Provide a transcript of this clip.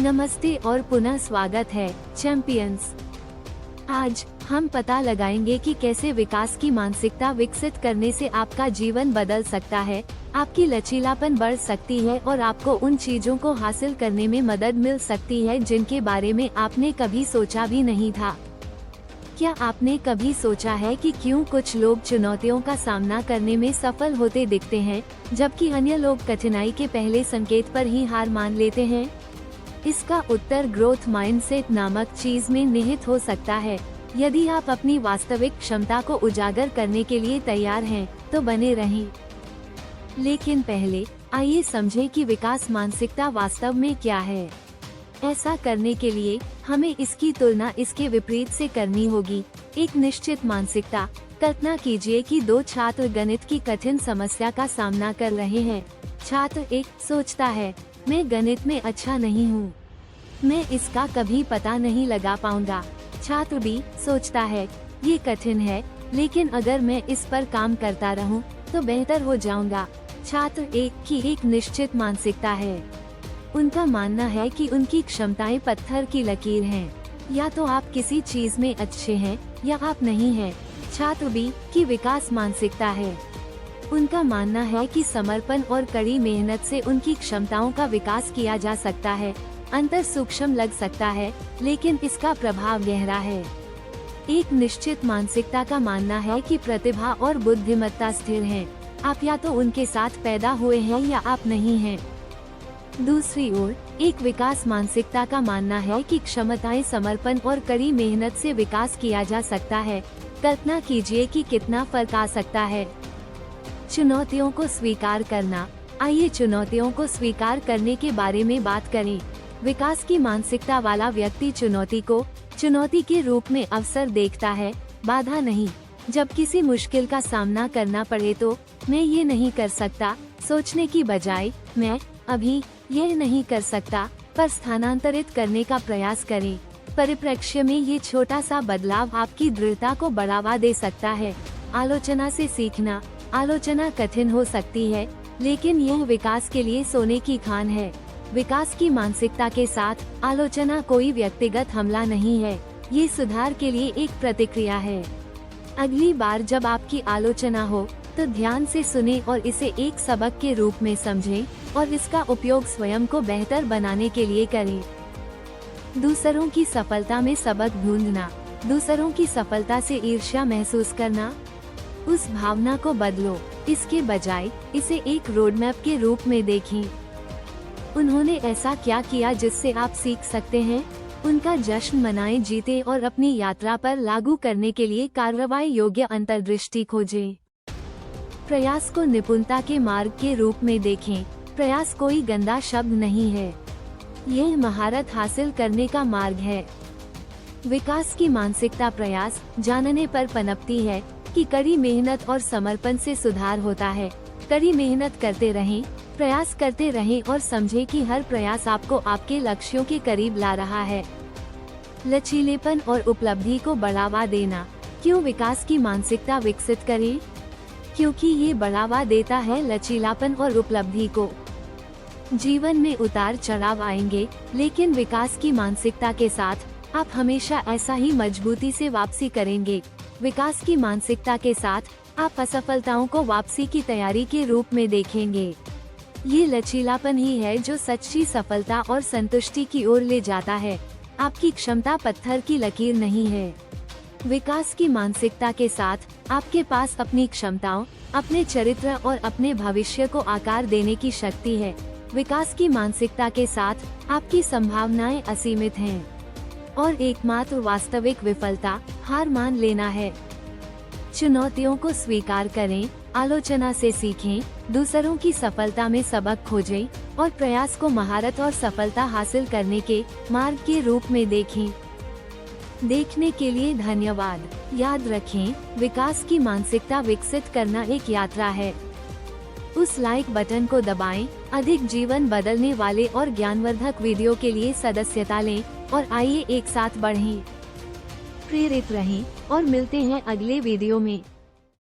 नमस्ते और पुनः स्वागत है चैंपियंस। आज हम पता लगाएंगे कि कैसे विकास की मानसिकता विकसित करने से आपका जीवन बदल सकता है, आपकी लचीलापन बढ़ सकती है और आपको उन चीजों को हासिल करने में मदद मिल सकती है जिनके बारे में आपने कभी सोचा भी नहीं था। क्या आपने कभी सोचा है कि क्यों कुछ लोग चुनौतियों का सामना करने में सफल होते दिखते हैं, जबकि अन्य लोग कठिनाई के पहले संकेत पर ही हार मान लेते हैं? इसका उत्तर ग्रोथ माइंडसेट नामक चीज में निहित हो सकता है। यदि आप अपनी वास्तविक क्षमता को उजागर करने के लिए तैयार हैं, तो बने रहें। लेकिन पहले आइए समझें कि विकास मानसिकता वास्तव में क्या है। ऐसा करने के लिए हमें इसकी तुलना इसके विपरीत से करनी होगी। एक निश्चित मानसिकता। कल्पना कीजिए कि दो छात्र गणित की कठिन समस्या का सामना कर रहे हैं। छात्र 1 सोचता है, मैं गणित में अच्छा नहीं हूँ, मैं इसका कभी पता नहीं लगा पाऊंगा। छात्र B सोचता है, ये कठिन है, लेकिन अगर मैं इस पर काम करता रहूं, तो बेहतर हो जाऊंगा। छात्र 1 की एक निश्चित मानसिकता है। उनका मानना है कि उनकी क्षमताएं पत्थर की लकीर हैं। या तो आप किसी चीज में अच्छे हैं या आप नहीं हैं। छात्र B की विकास मानसिकता है। उनका मानना है कि समर्पण और कड़ी मेहनत से उनकी क्षमताओं का विकास किया जा सकता है। अंतर सूक्ष्म लग सकता है, लेकिन इसका प्रभाव गहरा है। एक निश्चित मानसिकता का मानना है कि प्रतिभा और बुद्धिमत्ता स्थिर हैं। आप या तो उनके साथ पैदा हुए हैं या आप नहीं हैं। दूसरी ओर, एक विकास मानसिकता का मानना है कि क्षमताएं समर्पण और कड़ी मेहनत से विकास किया जा सकता है। कल्पना कीजिए कि कितना फर्क आ सकता है। चुनौतियों को स्वीकार करना। आइए चुनौतियों को स्वीकार करने के बारे में बात करें। विकास की मानसिकता वाला व्यक्ति चुनौती को चुनौती के रूप में अवसर देखता है, बाधा नहीं। जब किसी मुश्किल का सामना करना पड़े तो मैं ये नहीं कर सकता सोचने की बजाय मैं अभी यह नहीं कर सकता पर स्थानांतरित करने का प्रयास करें। परिप्रेक्ष्य में ये छोटा सा बदलाव आपकी दृढ़ता को बढ़ावा दे सकता है। आलोचना से सीखना। आलोचना कठिन हो सकती है, लेकिन यह विकास के लिए सोने की खान है। विकास की मानसिकता के साथ आलोचना कोई व्यक्तिगत हमला नहीं है, ये सुधार के लिए एक प्रतिक्रिया है। अगली बार जब आपकी आलोचना हो, तो ध्यान से सुने और इसे एक सबक के रूप में समझें और इसका उपयोग स्वयं को बेहतर बनाने के लिए करें। दूसरों की सफलता में सबक ढूंढना। दूसरों की सफलता से ईर्ष्या महसूस करना, उस भावना को बदलो। इसके बजाय इसे एक रोडमैप के रूप में देखें। उन्होंने ऐसा क्या किया जिससे आप सीख सकते हैं? उनका जश्न मनाएं, जीते और अपनी यात्रा पर लागू करने के लिए कार्रवाई योग्य अंतर्दृष्टि खोजें। प्रयास को निपुणता के मार्ग के रूप में देखें। प्रयास कोई गंदा शब्द नहीं है, यह महारत हासिल करने का मार्ग है। विकास की मानसिकता प्रयास जानने पर पनपती है कि कड़ी मेहनत और समर्पण से सुधार होता है। कड़ी मेहनत करते रहें, प्रयास करते रहें और समझें कि हर प्रयास आपको आपके लक्ष्यों के करीब ला रहा है। लचीलेपन और उपलब्धि को बढ़ावा देना। क्यों विकास की मानसिकता विकसित करें? क्योंकि ये बढ़ावा देता है लचीलापन और उपलब्धि को। जीवन में उतार चढ़ाव आएंगे, लेकिन विकास की मानसिकता के साथ आप हमेशा ऐसा ही मजबूती से वापसी करेंगे। विकास की मानसिकता के साथ आप असफलताओं को वापसी की तैयारी के रूप में देखेंगे। ये लचीलापन ही है जो सच्ची सफलता और संतुष्टि की ओर ले जाता है। आपकी क्षमता पत्थर की लकीर नहीं है। विकास की मानसिकता के साथ आपके पास अपनी क्षमताओं, अपने चरित्र और अपने भविष्य को आकार देने की शक्ति है। विकास की मानसिकता के साथ आपकी संभावनाएं असीमित हैं और एकमात्र वास्तविक विफलता हार मान लेना है। चुनौतियों को स्वीकार करें, आलोचना से सीखें, दूसरों की सफलता में सबक खोजें और प्रयास को महारत और सफलता हासिल करने के मार्ग के रूप में देखें। देखने के लिए धन्यवाद। याद रखें, विकास की मानसिकता विकसित करना एक यात्रा है। उस लाइक बटन को दबाएं, अधिक जीवन बदलने वाले और ज्ञानवर्धक वीडियो के लिए सदस्यता लें और आइए एक साथ बढ़ें, प्रेरित रहें और मिलते हैं अगले वीडियो में।